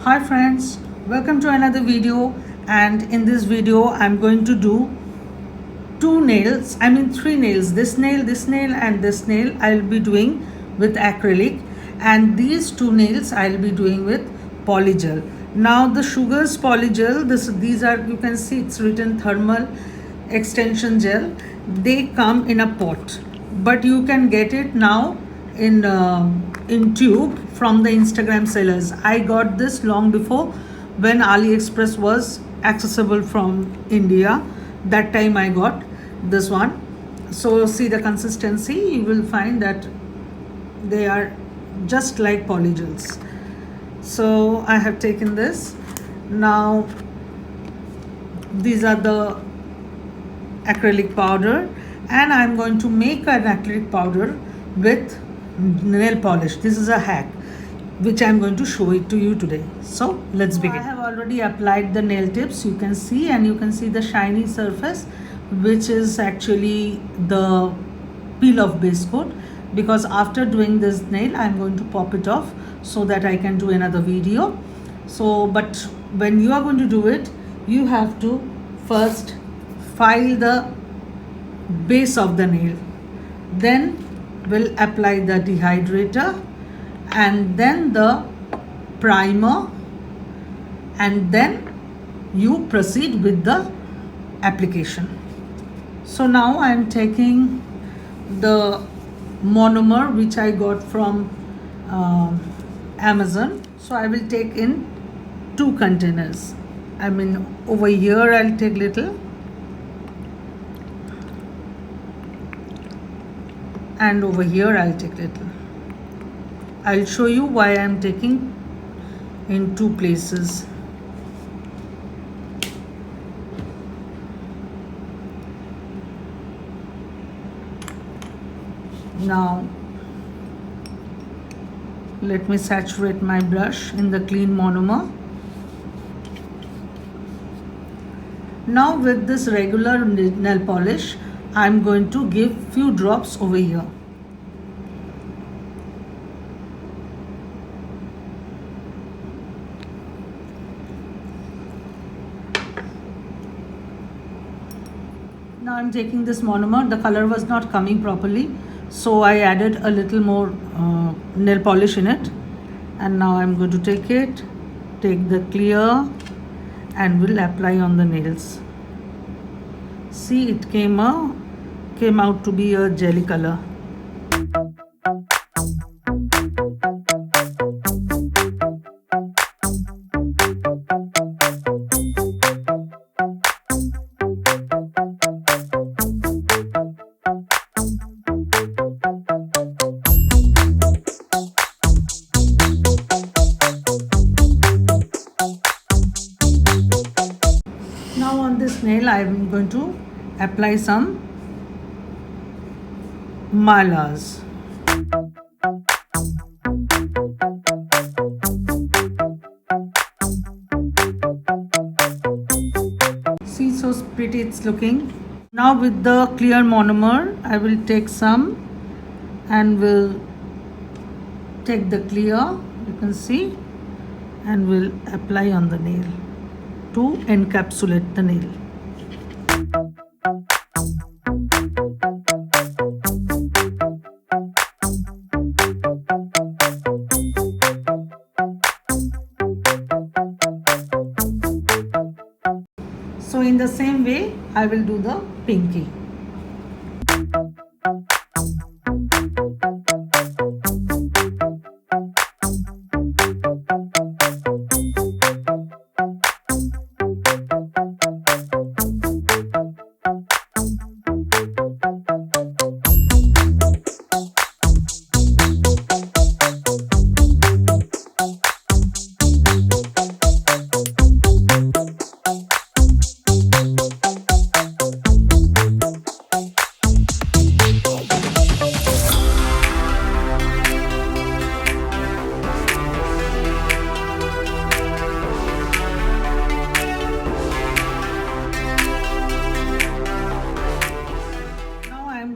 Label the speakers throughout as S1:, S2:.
S1: Hi friends, welcome to another video, and in this video I'm going to do three nails, this nail and this nail I'll be doing with acrylic, and these two nails I'll be doing with polygel. Now the Sugars polygel, these are, you can see it's written thermal extension gel. They come in a pot, but you can get it now in tube from the Instagram sellers. I got this long before when AliExpress was accessible from India. That time I got this one. So see the consistency, you will find that they are just like polygels. So I have taken this. Now these are the acrylic powder, and I'm going to make an acrylic powder with nail polish. This is a hack which I'm going to show it to you today. So let's begin. I have already applied the nail tips, you can see, and you can see the shiny surface, which is actually the peel off base coat, because after doing this nail I'm going to pop it off so that I can do another video. So but when you are going to do it, you have to first file the base of the nail, then we'll apply the dehydrator, and then the primer, and then you proceed with the application. So now I am taking the monomer which I got from Amazon. So I will take in 2 containers. I mean, over here I'll take little, and over here I'll take little. I'll show you why I'm taking in 2 places. Now let me saturate my brush in the clean monomer. Now with this regular nail polish, I'm going to give few drops over here. Now I'm taking this monomer. The color was not coming properly, so I added a little more nail polish in it, and now I'm going to take the clear, and will apply on the nails. See, it came out to be a jelly color. Now on this nail I am going to apply some malas. See, so pretty it's looking. Now with the clear monomer I will take some, and will take the clear, you can see, and will apply on the nail to encapsulate the nail. So in the same way I will do the pinky.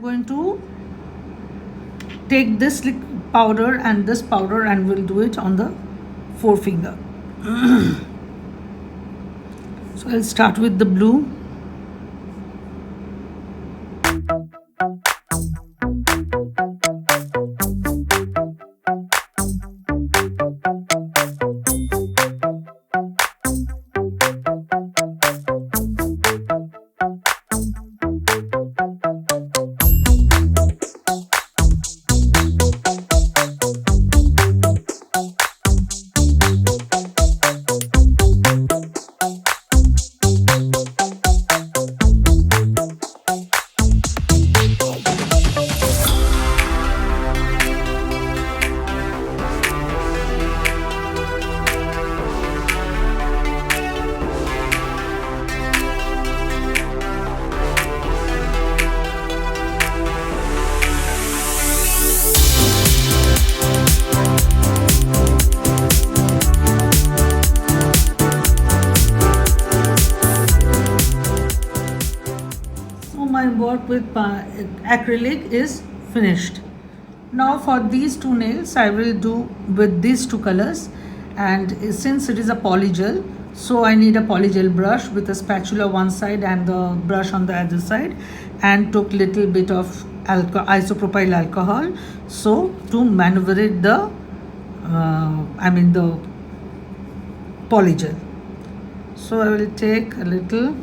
S1: Going to take this powder and this powder, and we'll do it on the forefinger. So I'll start with the blue. My work with acrylic is finished. Now for these two nails I will do with these two colors, and since it is a polygel, so I need a polygel brush with a spatula one side and the brush on the other side, and took little bit of isopropyl alcohol so to maneuver the the polygel. So I will take a little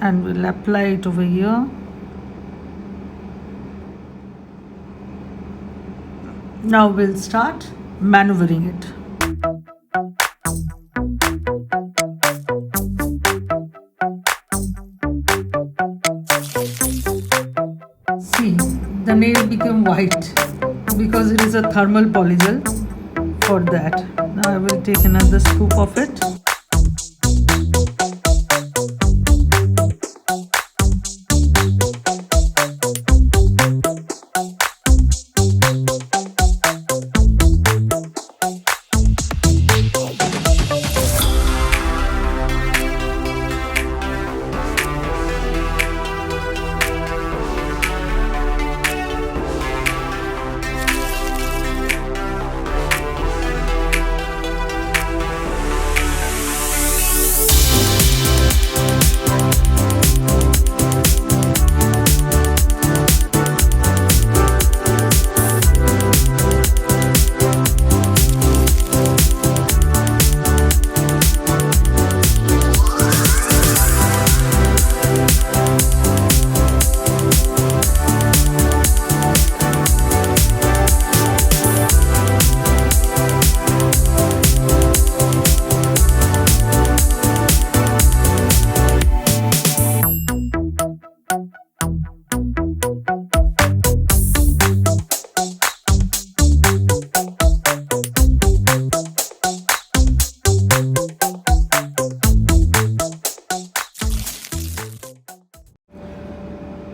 S1: and we'll apply it over here. Now we'll start maneuvering it. See, the nail became white because it is a thermal polygel. For that, now I will take another scoop of it.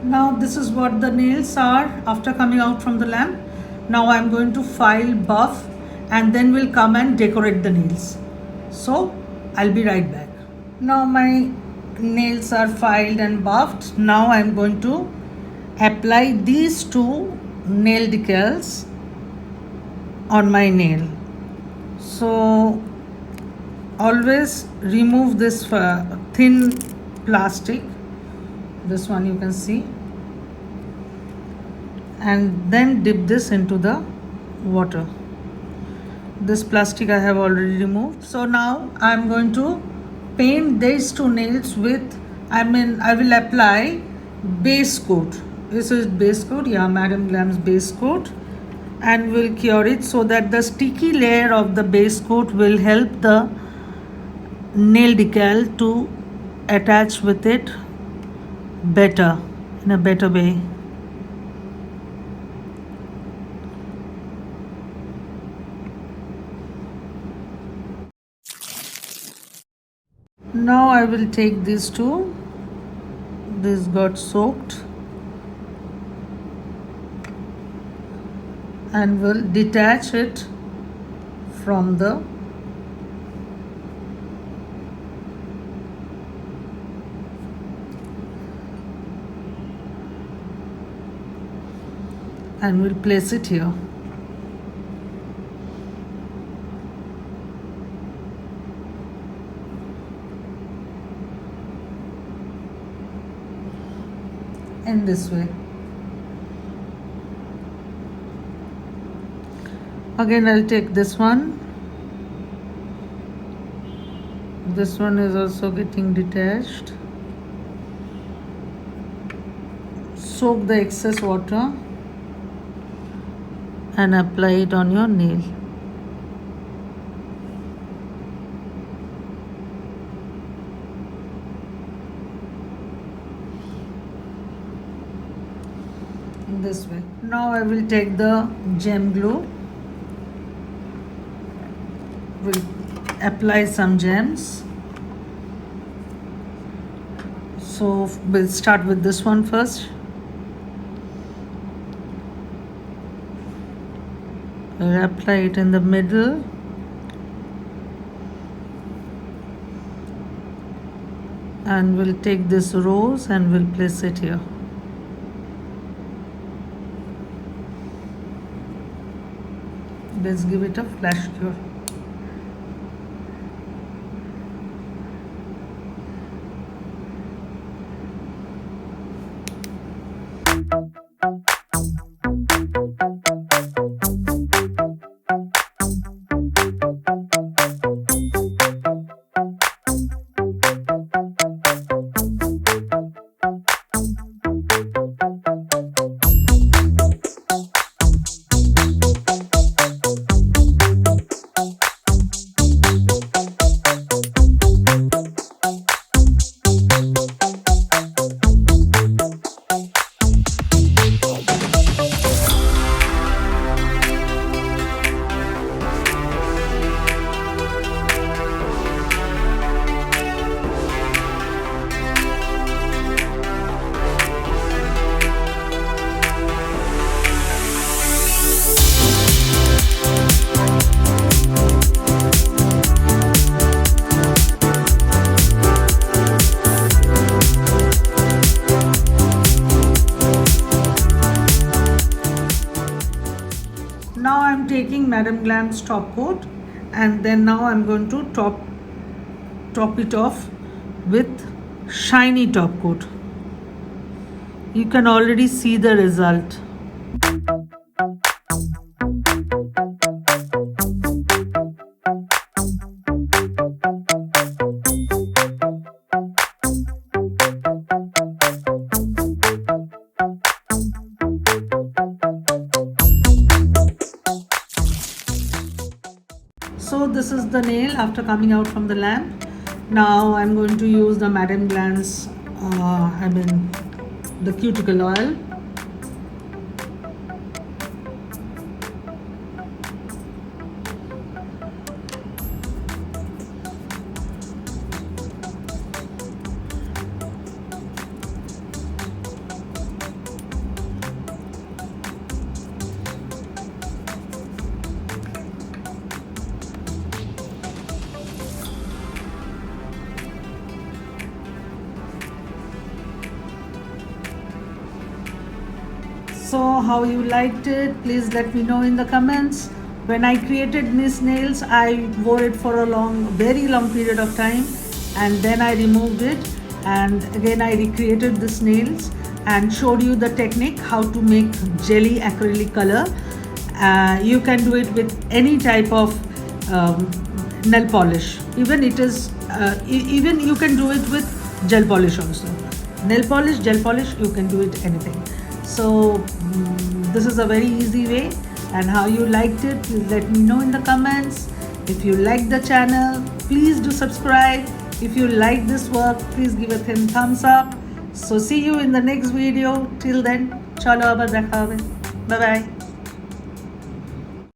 S1: Now this is what the nails are after coming out from the lamp. Now I'm going to file, buff, and then we'll come and decorate the nails. So I'll be right back. Now my nails are filed and buffed. Now I'm going to apply these two nail decals on my nail. So always remove this thin plastic, this one you can see, and then dip this into the water. This plastic I have already removed. So now I'm going to paint these two nails with, I will apply base coat. This is base coat, yeah, Madam Glam's base coat, and will cure it so that the sticky layer of the base coat will help the nail decal to attach with it better, in a better way. Now I will take these two. This got soaked, and will detach it from the and we'll place it here. In this way. Again, I'll take this one. This one is also getting detached. Soak the excess water and apply it on your nail. In this way. Now I will take the gem glue. We'll apply some gems. So we'll start with this one first. We'll apply it in the middle. And we'll take this rose and we'll place it here. Let's give it a flash cure. Now I'm taking Madame Glam's top coat, and then now I'm going to top it off with shiny top coat. You can already see the result. So this is the nail after coming out from the lamp. Now I'm going to use the Madame Glam's, the cuticle oil. So how you liked it, please let me know in the comments. When I created these nails, I wore it for a very long period of time, and then I removed it, and again I recreated these nails and showed you the technique how to make jelly acrylic color. You can do it with any type of nail polish. Even you can do it with gel polish also. Nail polish, gel polish, you can do it anything. So this is a very easy way, and how you liked it, please let me know in the comments. If you like the channel, please do subscribe. If you like this work, please give a thumbs up. So see you in the next video. Till then, chalo abar dekha hobe. Bye bye.